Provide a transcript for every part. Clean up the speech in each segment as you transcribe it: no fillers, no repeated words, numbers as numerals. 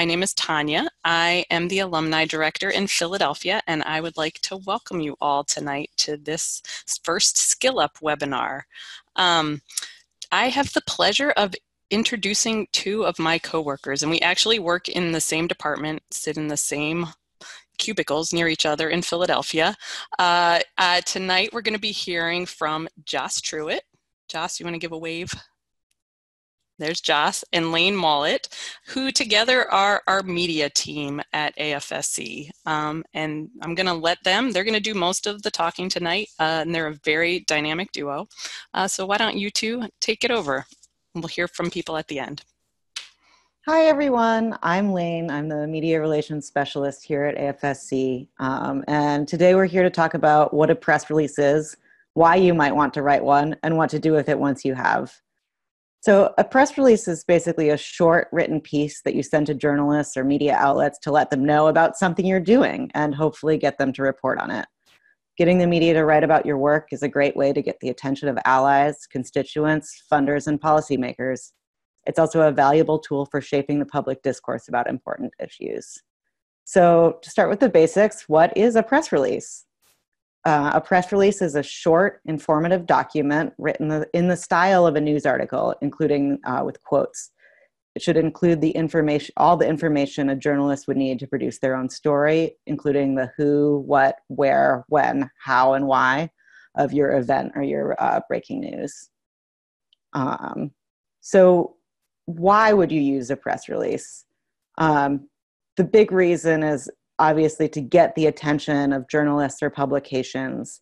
My name is Tanya. I am the Alumni Director in Philadelphia, and I would like to welcome you all tonight to this first Skill Up webinar. I have the pleasure of introducing two of my coworkers, and we actually work in the same department, sit in the same cubicles near each other in Philadelphia. Tonight we're going to be hearing from Joss Truitt. Joss, you want to give a wave? There's Joss and Layne Mullett, who together are our media team at AFSC. And I'm going to let them, they're going to do most of the talking tonight, and they're a very dynamic duo. So why don't you two take it over? We'll hear from people at the end. Hi, everyone. I'm Layne. I'm the Media Relations Specialist here at AFSC. And today we're here to talk about what a press release is, why you might want to write one, and what to do with it once you have. So a press release is basically a short written piece that you send to journalists or media outlets to let them know about something you're doing and hopefully get them to report on it. Getting the media to write about your work is a great way to get the attention of allies, constituents, funders, and policymakers. It's also a valuable tool for shaping the public discourse about important issues. So to start with the basics, what is a press release? A press release is a short, informative document written in the style of a news article, including with quotes. It should include the information, all the information a journalist would need to produce their own story, including the who, what, where, when, how, and why of your event or your breaking news. So why would you use a press release? The big reason is obviously to get the attention of journalists or publications.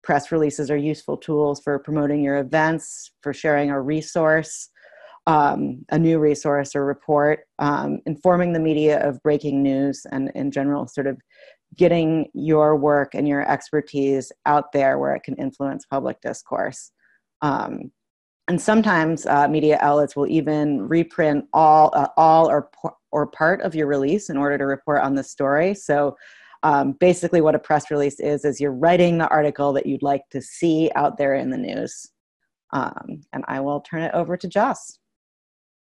Press releases are useful tools for promoting your events, for sharing a resource, a new resource or report, informing the media of breaking news, and in general, sort of getting your work and your expertise out there where it can influence public discourse. And sometimes media outlets will even reprint all or part of your release in order to report on the story. So basically what a press release is you're writing the article that you'd like to see out there in the news. And I will turn it over to Joss.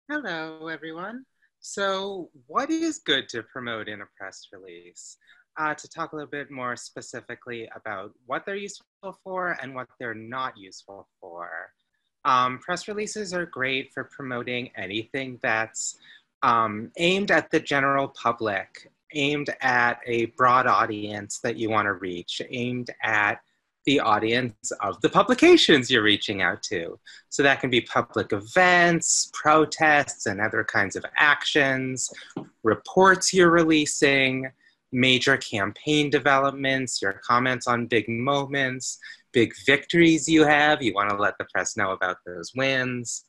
Hello, everyone. So what is good to promote in a press release? To talk a little bit more specifically about what they're useful for and what they're not useful for. Press releases are great for promoting anything that's aimed at the general public, aimed at a broad audience that you want to reach, aimed at the audience of the publications you're reaching out to. So that can be public events, protests, and other kinds of actions, reports you're releasing, major campaign developments, your comments on big moments, big victories you have. You want to let the press know about those wins.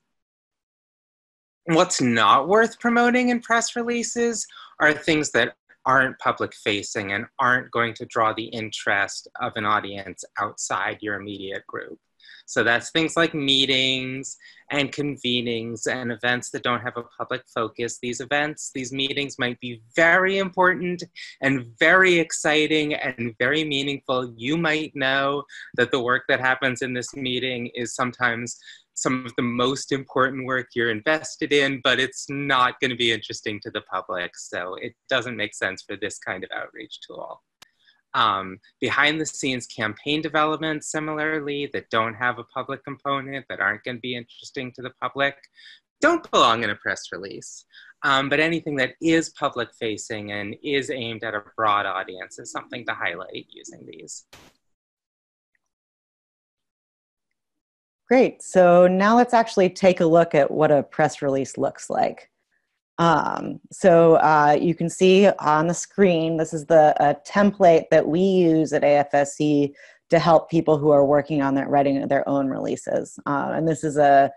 What's not worth promoting in press releases are things that aren't public facing and aren't going to draw the interest of an audience outside your immediate group. So that's things like meetings and convenings and events that don't have a public focus. These events, these meetings might be very important and very exciting and very meaningful. You might know that the work that happens in this meeting is sometimes some of the most important work you're invested in, but it's not going to be interesting to the public. So it doesn't make sense for this kind of outreach tool. Behind the scenes campaign developments, similarly, that don't have a public component, that aren't going to be interesting to the public, don't belong in a press release. But anything that is public facing and is aimed at a broad audience is something to highlight using these. Great. So now let's actually take a look at what a press release looks like. You can see on the screen, this is the template that we use at AFSC to help people who are working on writing their own releases. And this is a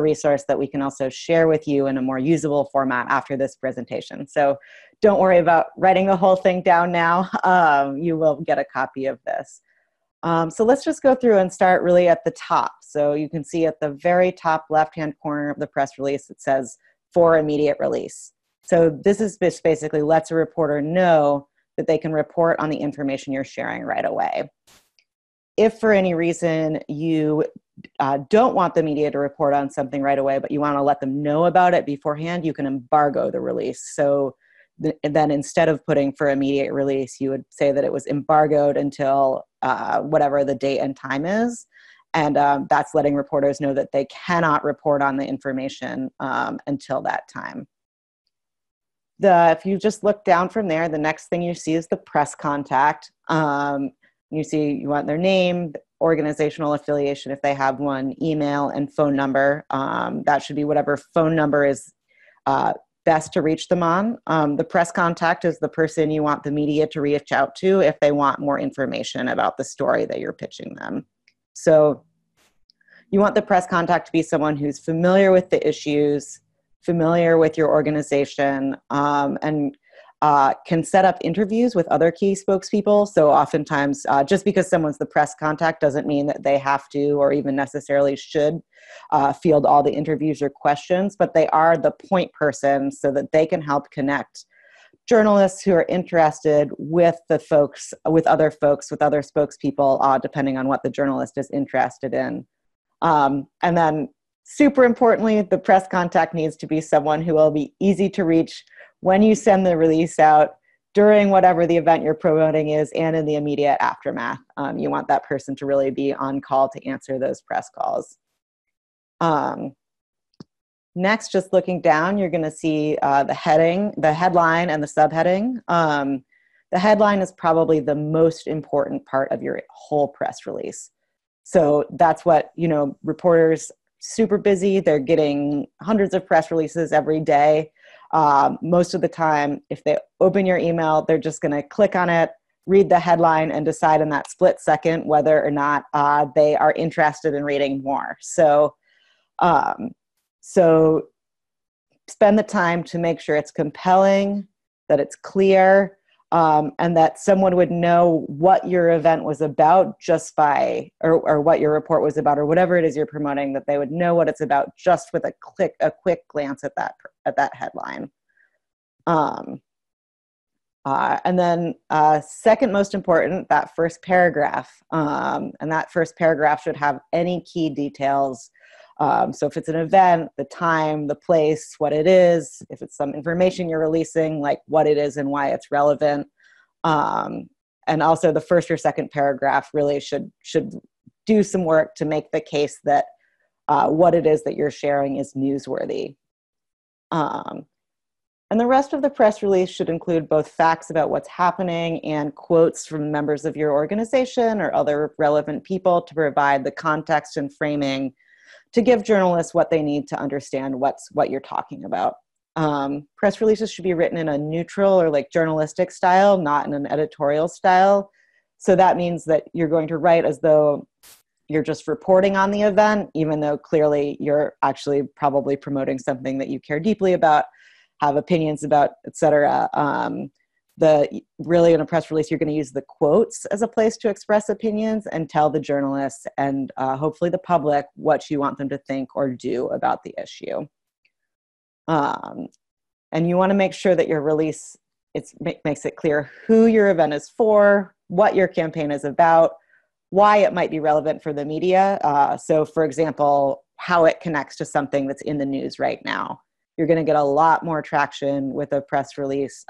resource that we can also share with you in a more usable format after this presentation. So don't worry about writing the whole thing down now. You will get a copy of this. So let's just go through and start really at the top. So you can see at the very top left-hand corner of the press release, it says for immediate release. So this is basically lets a reporter know that they can report on the information you're sharing right away. If for any reason you don't want the media to report on something right away, but you want to let them know about it beforehand, you can embargo the release. So then instead of putting for immediate release, you would say that it was embargoed until whatever the date and time is. And that's letting reporters know that they cannot report on the information until that time. If you just look down from there, the next thing you see is the press contact. You see you want their name, organizational affiliation if they have one, email, and phone number. That should be whatever phone number is best to reach them on. The press contact is the person you want the media to reach out to if they want more information about the story that you're pitching them. So you want the press contact to be someone who's familiar with the issues, familiar with your organization, and can set up interviews with other key spokespeople. So oftentimes, just because someone's the press contact doesn't mean that they have to or even necessarily should field all the interviews or questions, but they are the point person so that they can help connect journalists who are interested with the folks, with other spokespeople, depending on what the journalist is interested in. And then super importantly, the press contact needs to be someone who will be easy to reach when you send the release out, during whatever the event you're promoting is, and in the immediate aftermath. You want that person to really be on call to answer those press calls. Next, just looking down, you're going to see the headline, and the subheading. The headline is probably the most important part of your whole press release. So that's what, reporters super busy. They're getting hundreds of press releases every day. Most of the time, if they open your email, they're just going to click on it, read the headline, and decide in that split second whether or not they are interested in reading more. So spend the time to make sure it's compelling, that it's clear, and that someone would know what your event was about just by, or what your report was about, or whatever it is you're promoting, that they would know what it's about just with a quick glance at that headline. And then second most important, that first paragraph. And that first paragraph should have any key details. So if it's an event, the time, the place, what it is, if it's some information you're releasing, like what it is and why it's relevant. And also the first or second paragraph really should do some work to make the case that what it is that you're sharing is newsworthy. And the rest of the press release should include both facts about what's happening and quotes from members of your organization or other relevant people to provide the context and framing to give journalists what they need to understand what you're talking about. Press releases should be written in a neutral or journalistic style, not in an editorial style. So that means that you're going to write as though you're just reporting on the event, even though clearly you're actually probably promoting something that you care deeply about, have opinions about, et cetera. Really in a press release, you're going to use the quotes as a place to express opinions and tell the journalists and hopefully the public what you want them to think or do about the issue. And you want to make sure that your release makes it clear who your event is for, what your campaign is about, why it might be relevant for the media. So for example, how it connects to something that's in the news right now. You're going to get a lot more traction with a press release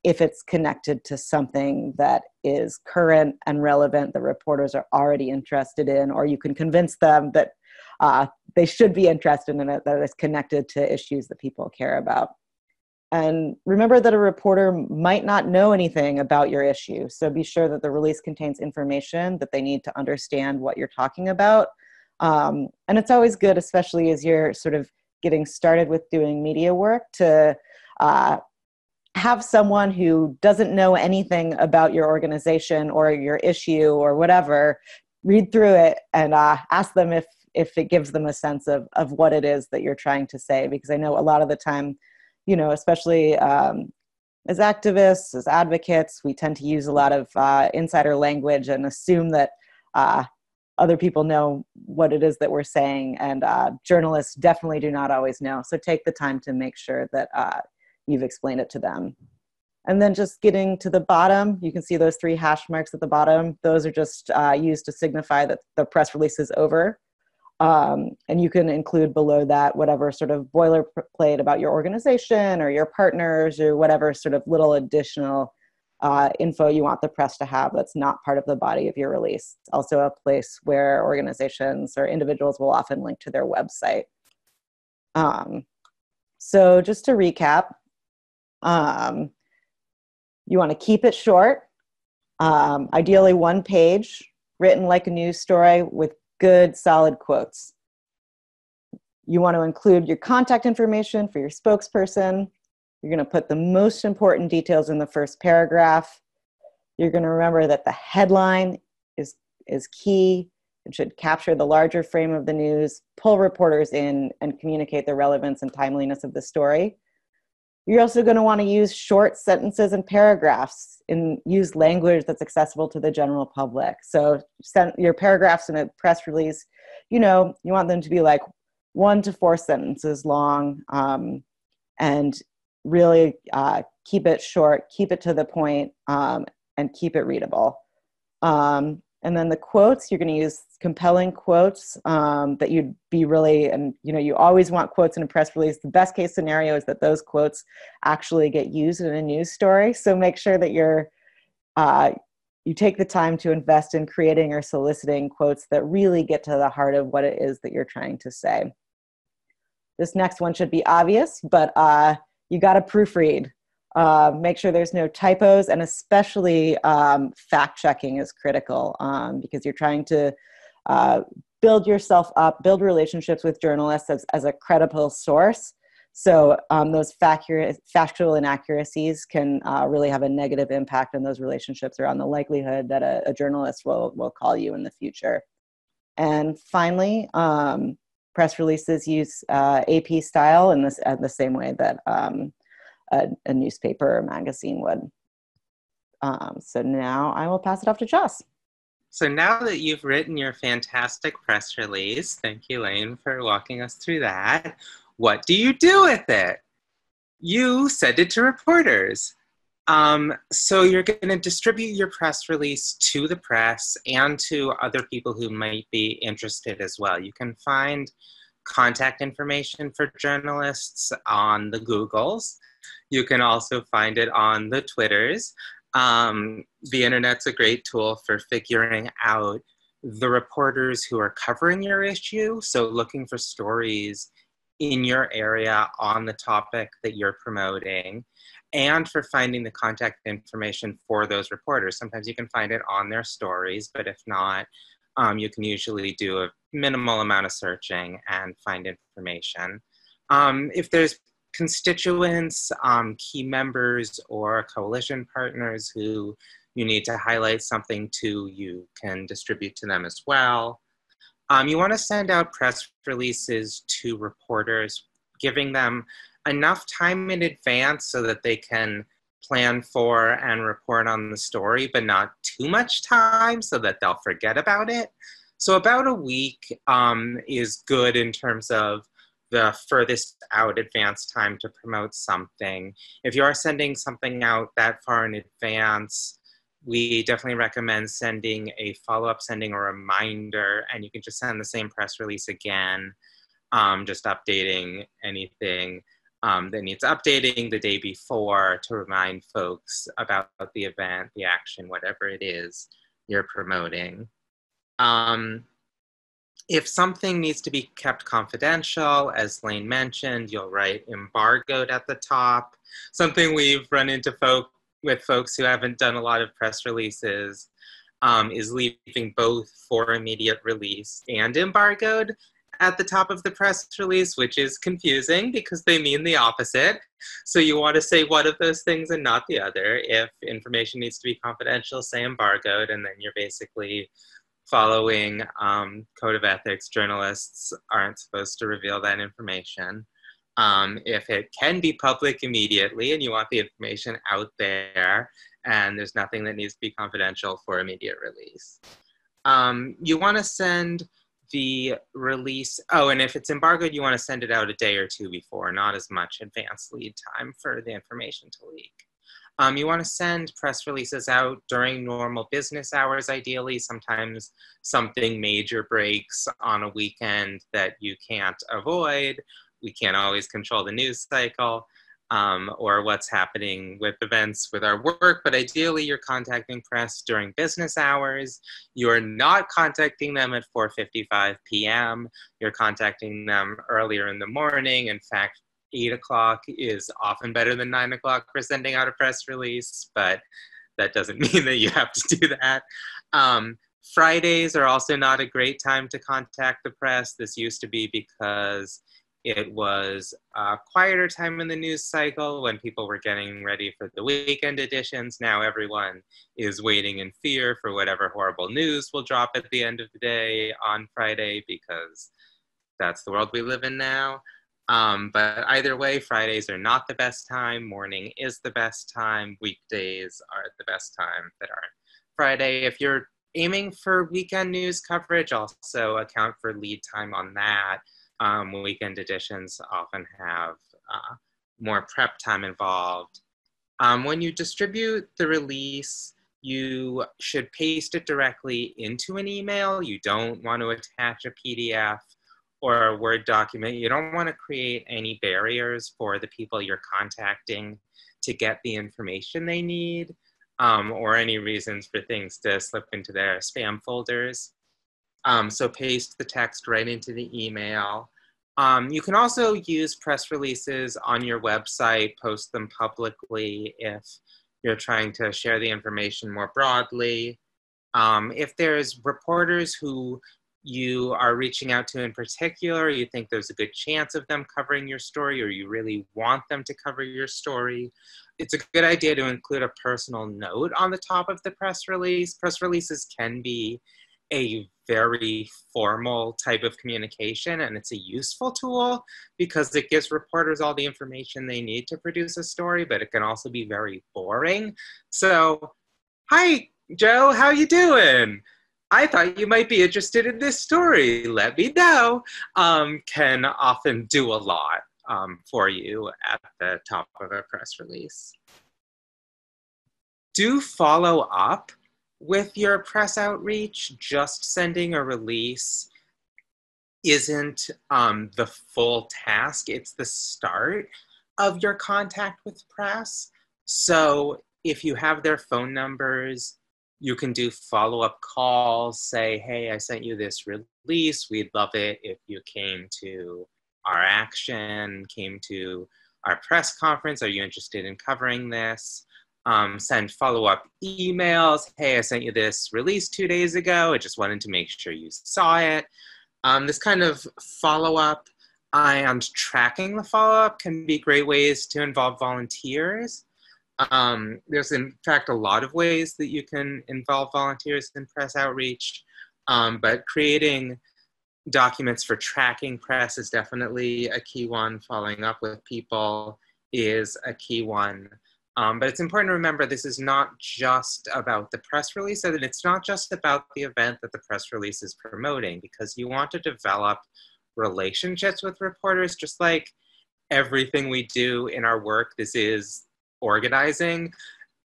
if it's connected to something that is current and relevant that reporters are already interested in, or you can convince them that they should be interested in it, that it's connected to issues that people care about. And remember that a reporter might not know anything about your issue, so be sure that the release contains information that they need to understand what you're talking about. And it's always good, especially as you're sort of getting started with doing media work, to have someone who doesn't know anything about your organization or your issue or whatever read through it and ask them if it gives them a sense of what it is that you're trying to say. Because I know a lot of the time, especially as activists, as advocates, we tend to use a lot of insider language and assume that other people know what it is that we're saying, and journalists definitely do not always know. So take the time to make sure that you've explained it to them. And then just getting to the bottom, you can see those 3 hash marks at the bottom. Those are just used to signify that the press release is over. And you can include below that whatever sort of boilerplate about your organization or your partners or whatever sort of little additional info you want the press to have that's not part of the body of your release. It's also a place where organizations or individuals will often link to their website. So just to recap, you want to keep it short, ideally one page, written like a news story with good, solid quotes. You want to include your contact information for your spokesperson. You're going to put the most important details in the first paragraph. You're going to remember that the headline is key. It should capture the larger frame of the news, pull reporters in, and communicate the relevance and timeliness of the story. You're also going to want to use short sentences and paragraphs and use language that's accessible to the general public. So your paragraphs in a press release, you want them to be like 1 to 4 sentences long, and really keep it short, keep it to the point, and keep it readable. And then the quotes, you're going to use compelling quotes that you'd be really, and you always want quotes in a press release. The best case scenario is that those quotes actually get used in a news story. So make sure that you take the time to invest in creating or soliciting quotes that really get to the heart of what it is that you're trying to say. This next one should be obvious, but you got to proofread. Make sure there's no typos, and especially fact checking is critical because you're trying to build yourself up, build relationships with journalists as a credible source. So those factual inaccuracies can really have a negative impact on those relationships or on the likelihood that a journalist will call you in the future. And finally, press releases use AP style in the same way that a newspaper or magazine would. So now I will pass it off to Joss. So now that you've written your fantastic press release, thank you, Layne, for walking us through that, what do you do with it? You send it to reporters. So you're going to distribute your press release to the press and to other people who might be interested as well. You can find contact information for journalists on the Googles. You can also find it on the Twitters. The internet's a great tool for figuring out the reporters who are covering your issue. So looking for stories in your area on the topic that you're promoting, and for finding the contact information for those reporters. Sometimes you can find it on their stories, but if not, you can usually do a minimal amount of searching and find information. If there's constituents, key members, or coalition partners who you need to highlight something to, you can distribute to them as well. You want to send out press releases to reporters, giving them enough time in advance so that they can plan for and report on the story, but not too much time so that they'll forget about it. So about a week is good in terms of the furthest out advance time to promote something. If you are sending something out that far in advance, we definitely recommend sending a follow-up, sending a reminder, and you can just send the same press release again, just updating anything that needs updating the day before to remind folks about the event, the action, whatever it is you're promoting. If something needs to be kept confidential, as Layne mentioned, you'll write embargoed at the top. Something we've run into with folks who haven't done a lot of press releases is leaving both for immediate release and embargoed at the top of the press release, which is confusing because they mean the opposite. So you want to say one of those things and not the other. If information needs to be confidential, say embargoed, and then you're basically following code of ethics. Journalists aren't supposed to reveal that information. If it can be public immediately and you want the information out there and there's nothing that needs to be confidential for immediate release. You want to send the release, and if it's embargoed, you want to send it out a day or two before, not as much advance lead time for the information to leak. You want to send press releases out during normal business hours, ideally. Sometimes something major breaks on a weekend that you can't avoid. We can't always control the news cycle or what's happening with events with our work, but ideally you're contacting press during business hours. You're not contacting them at 4:55 p.m. You're contacting them earlier in the morning. In fact, 8 o'clock is often better than 9 o'clock for sending out a press release, but that doesn't mean that you have to do that. Fridays are also not a great time to contact the press. This used to be because it was a quieter time in the news cycle when people were getting ready for the weekend editions. Now everyone is waiting in fear for whatever horrible news will drop at the end of the day on Friday, because that's the world we live in now. But either way, Fridays are not the best time. Morning is the best time. Weekdays are the best time that aren't Friday. If you're aiming for weekend news coverage, also account for lead time on that. Weekend editions often have more prep time involved. When you distribute the release, you should paste it directly into an email. You don't want to attach a PDF or a Word document. You don't want to create any barriers for the people you're contacting to get the information they need, or any reasons for things to slip into their spam folders. So paste the text right into the email. You can also use press releases on your website, post them publicly if you're trying to share the information more broadly. If there's reporters who you are reaching out to in particular, you think there's a good chance of them covering your story, or you really want them to cover your story, it's a good idea to include a personal note on the top of the press release. Press releases can be a very formal type of communication, and it's a useful tool because it gives reporters all the information they need to produce a story, but it can also be very boring. So, hi, Joe, how you doing? I thought you might be interested in this story. Let me know. Can often do a lot for you at the top of a press release. Do follow up with your press outreach. Just sending a release isn't the full task. It's the start of your contact with press. So if you have their phone numbers, you can do follow-up calls, say, hey, I sent you this release. We'd love it if you came to our action, came to our press conference. Are you interested in covering this? Send follow-up emails. Hey, I sent you this release 2 days ago. I just wanted to make sure you saw it. This kind of follow-up and tracking the follow-up can be great ways to involve volunteers. There's in fact a lot of ways that you can involve volunteers in press outreach, but creating documents for tracking press is definitely a key one. Following up with people is a key one. But it's important to remember this is not just about the press release, and it's not just about the event that the press release is promoting, because you want to develop relationships with reporters. Just like everything we do in our work, this is organizing.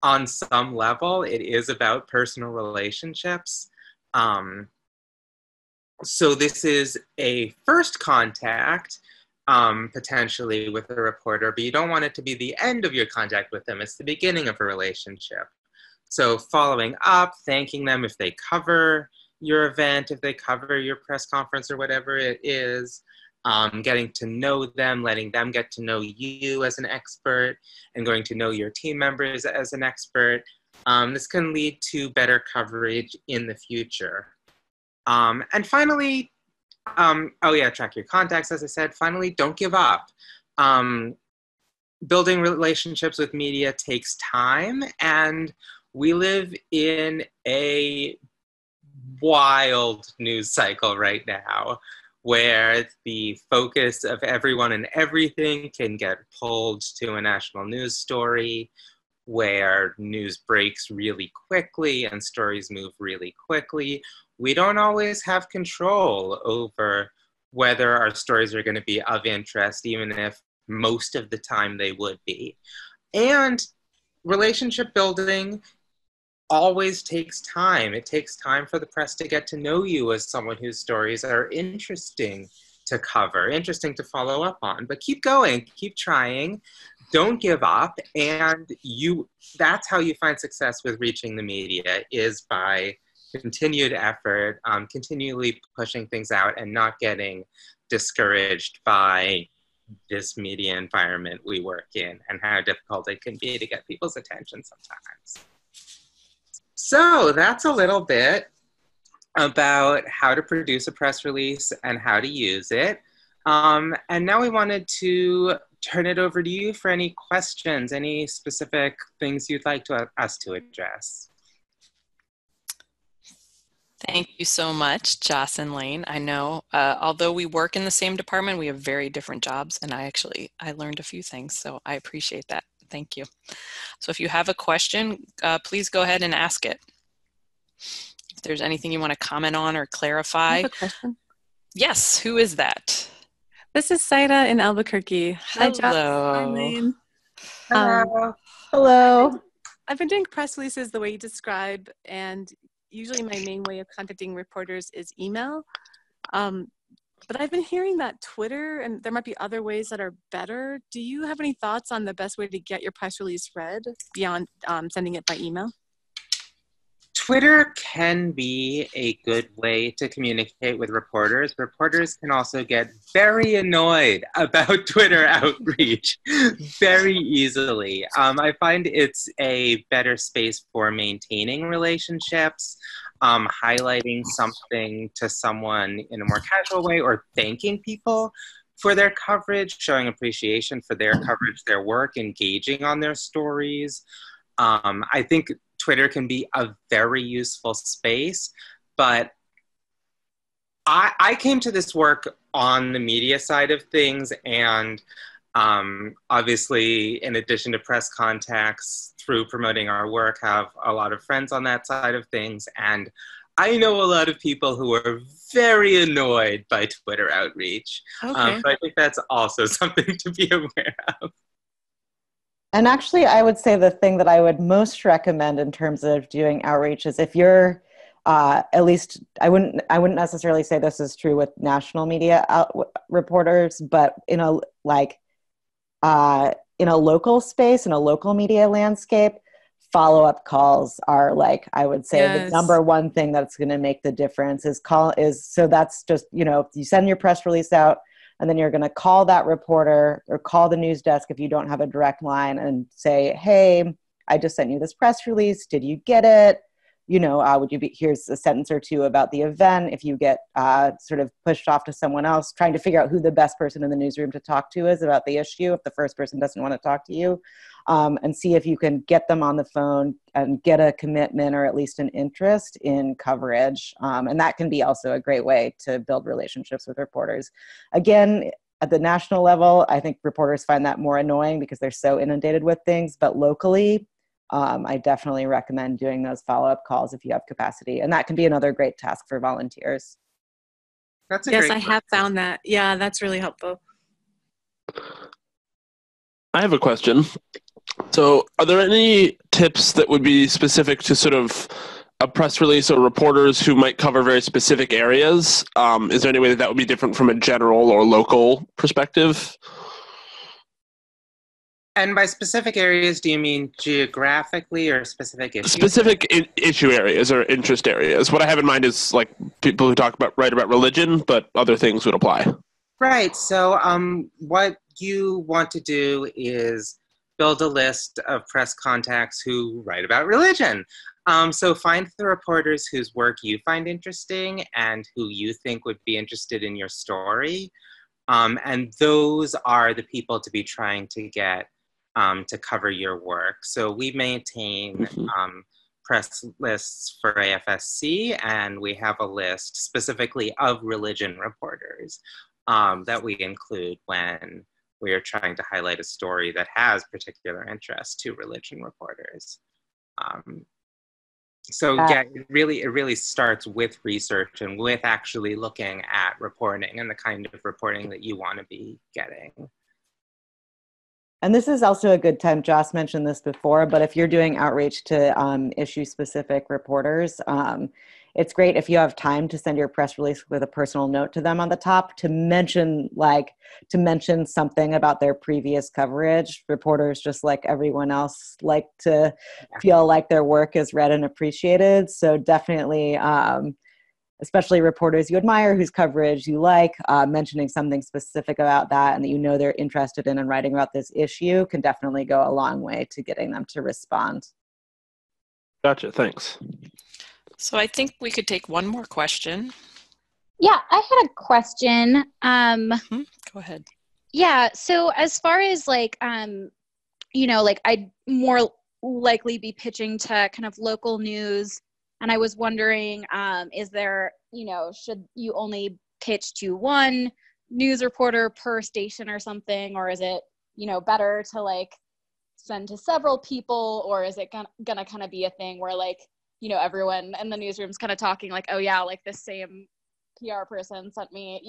On some level, it is about personal relationships. So this is a first contact, potentially with a reporter, but you don't want it to be the end of your contact with them. It's the beginning of a relationship. So following up, thanking them if they cover your event, if they cover your press conference or whatever it is, getting to know them, letting them get to know you as an expert, and going to know your team members as an expert. This can lead to better coverage in the future. And finally, track your contacts, as I said. Finally, don't give up. Building relationships with media takes time, and we live in a wild news cycle right now, where the focus of everyone and everything can get pulled to a national news story, where news breaks really quickly and stories move really quickly. We don't always have control over whether our stories are going to be of interest, even if most of the time they would be. And relationship building always takes time. It takes time for the press to get to know you as someone whose stories are interesting to cover, interesting to follow up on. But keep going, keep trying, don't give up. And that's how you find success with reaching the media, is by continued effort, continually pushing things out and not getting discouraged by this media environment we work in and how difficult it can be to get people's attention sometimes. So that's a little bit about how to produce a press release and how to use it. And now we wanted to turn it over to you for any questions, any specific things you'd like us to address. Thank you so much, Joss and Layne. I know, although we work in the same department, we have very different jobs, and I learned a few things, so I appreciate that. Thank you. So if you have a question, please go ahead and ask it. If there's anything you want to comment on or clarify. I have a question. Yes, who is that? This is Saida in Albuquerque. Hi, Joss. Hi, Layne. Hello. I've been doing press releases the way you describe, and usually my main way of contacting reporters is email. But I've been hearing that Twitter, and there might be other ways that are better. Do you have any thoughts on the best way to get your press release read beyond sending it by email? Twitter can be a good way to communicate with reporters. Reporters can also get very annoyed about Twitter outreach very easily. I find it's a better space for maintaining relationships, highlighting something to someone in a more casual way, or thanking people for their coverage, showing appreciation for their coverage, their work, engaging on their stories. I think Twitter can be a very useful space, but I came to this work on the media side of things, and obviously, in addition to press contacts through promoting our work, have a lot of friends on that side of things, and I know a lot of people who are very annoyed by Twitter outreach. Okay. So I think that's also something to be aware of. And actually, I would say the thing that I would most recommend in terms of doing outreach is if you're, at least, I wouldn't necessarily say this is true with national media reporters, but in a local space, in a local media landscape, follow-up calls are, like, I would say, Yes. the number one thing that's going to make the difference so that's just, you send your press release out, and then you're going to call that reporter or call the news desk if you don't have a direct line and say, hey, I just sent you this press release. Did you get it? Here's a sentence or two about the event. If you get sort of pushed off to someone else, trying to figure out who the best person in the newsroom to talk to is about the issue, if the first person doesn't want to talk to you, and see if you can get them on the phone and get a commitment or at least an interest in coverage. And that can be also a great way to build relationships with reporters. Again, at the national level, I think reporters find that more annoying because they're so inundated with things, but locally, I definitely recommend doing those follow-up calls if you have capacity. And that can be another great task for volunteers. That's a Yes, great I have found that. Yeah, that's really helpful. I have a question. So are there any tips that would be specific to sort of a press release or reporters who might cover very specific areas? Is there any way that would be different from a general or local perspective? And by specific areas, do you mean geographically or specific issues? Specific issue areas or interest areas. What I have in mind is like people who write about religion, but other things would apply. Right. So what you want to do is build a list of press contacts who write about religion. So find the reporters whose work you find interesting and who you think would be interested in your story. And those are the people to be trying to get to cover your work. So we maintain press lists for AFSC, and we have a list specifically of religion reporters that we include when we are trying to highlight a story that has particular interest to religion reporters. Yeah, it really starts with research and with actually looking at reporting and the kind of reporting that you want to be getting. And this is also a good time, Joss mentioned this before, but if you're doing outreach to issue-specific reporters, it's great if you have time to send your press release with a personal note to them on the top to mention something about their previous coverage. Reporters, just like everyone else, like to feel like their work is read and appreciated. So definitely, especially reporters you admire whose coverage you like, mentioning something specific about that and that you know they're interested in and writing about this issue can definitely go a long way to getting them to respond. Gotcha, thanks. So I think we could take one more question. Yeah, I had a question. Go ahead. Yeah, so as far as like, like I'd more likely be pitching to kind of local news. And I was wondering, is there, should you only pitch to one news reporter per station or something? Or is it, better to like send to several people? Or is it gonna kind of be a thing where like, everyone in the newsroom's kind of talking like, oh yeah, like this same PR person sent me,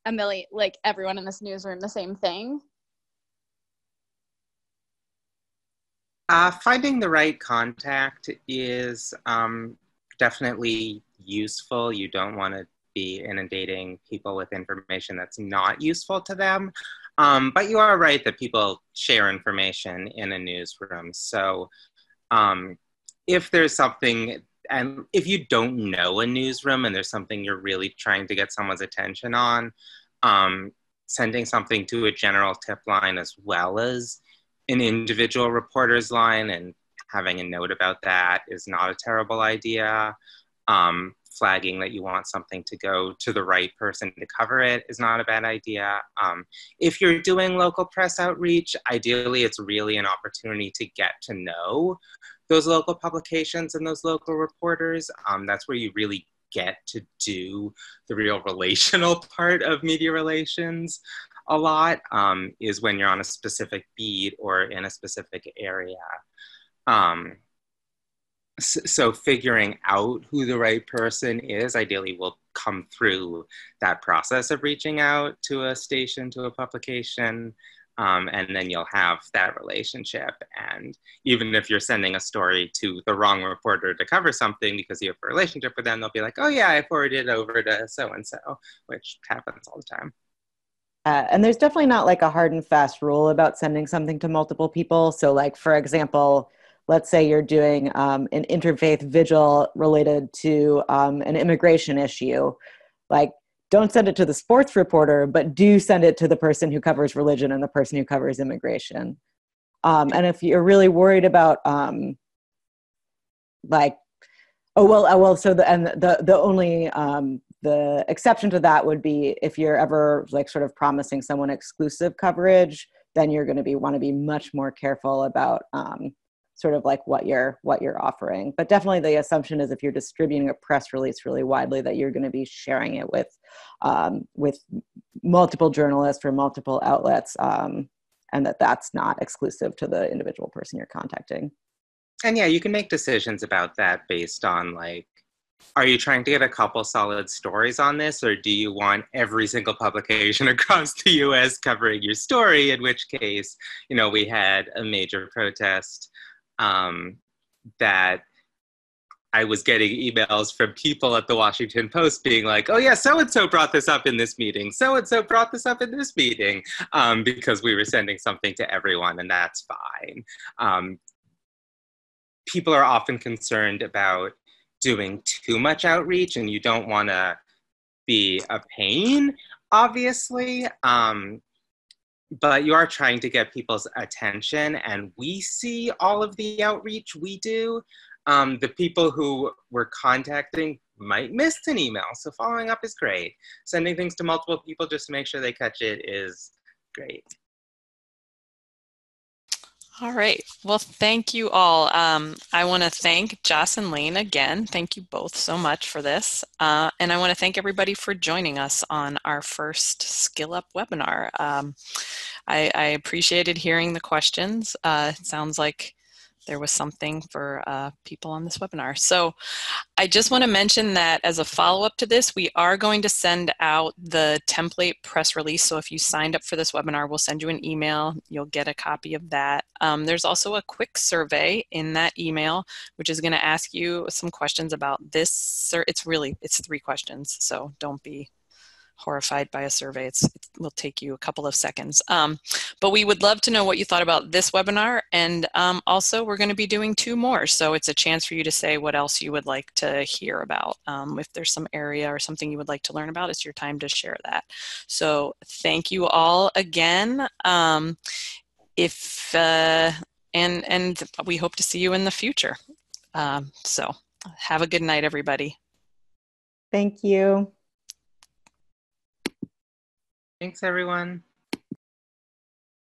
a million, like everyone in this newsroom, the same thing? Finding the right contact is definitely useful. You don't want to be inundating people with information that's not useful to them. But you are right that people share information in a newsroom. So if there's something, and if you don't know a newsroom and there's something you're really trying to get someone's attention on, sending something to a general tip line as well as an individual reporter's line and having a note about that is not a terrible idea. Flagging that you want something to go to the right person to cover it is not a bad idea. If you're doing local press outreach, ideally it's really an opportunity to get to know those local publications and those local reporters. That's where you really get to do the real relational part of media relations a lot, is when you're on a specific beat or in a specific area. So figuring out who the right person is ideally will come through that process of reaching out to a station, to a publication, and then you'll have that relationship. And even if you're sending a story to the wrong reporter to cover something because you have a relationship with them, they'll be like, oh yeah, I forwarded it over to so-and-so, which happens all the time. And there's definitely not like a hard and fast rule about sending something to multiple people. So like, for example, let's say you're doing an interfaith vigil related to an immigration issue. Like, don't send it to the sports reporter, but do send it to the person who covers religion and the person who covers immigration. And if you're really worried about the exception to that would be if you're ever like sort of promising someone exclusive coverage, then you're going to want to be much more careful about sort of like what you're offering. But definitely the assumption is if you're distributing a press release really widely that you're going to be sharing it with multiple journalists or multiple outlets, and that's not exclusive to the individual person you're contacting. And yeah, you can make decisions about that based on like, are you trying to get a couple solid stories on this, or do you want every single publication across the US covering your story? In which case, we had a major protest that I was getting emails from people at the Washington Post being like, oh yeah, so-and-so brought this up in this meeting. So-and-so brought this up in this meeting, because we were sending something to everyone, and that's fine. People are often concerned about doing too much outreach, and you don't want to be a pain, obviously. But you are trying to get people's attention, and we see all of the outreach we do. The people who we're contacting might miss an email, so following up is great. Sending things to multiple people just to make sure they catch it is great. All right. Well, thank you all. I want to thank Joss and Layne again. Thank you both so much for this. And I want to thank everybody for joining us on our first Skill Up webinar. I appreciated hearing the questions. It sounds like there was something for people on this webinar. So I just want to mention that as a follow-up to this, we are going to send out the template press release. So if you signed up for this webinar, we'll send you an email. You'll get a copy of that. There's also a quick survey in that email, which is going to ask you some questions about this. It's 3 questions, so don't be horrified by a survey. It will take you a couple of seconds. But we would love to know what you thought about this webinar. And also, we're going to be doing 2 more. So it's a chance for you to say what else you would like to hear about. If there's some area or something you would like to learn about, it's your time to share that. So thank you all again. And we hope to see you in the future. So have a good night, everybody. Thank you. Thanks, everyone.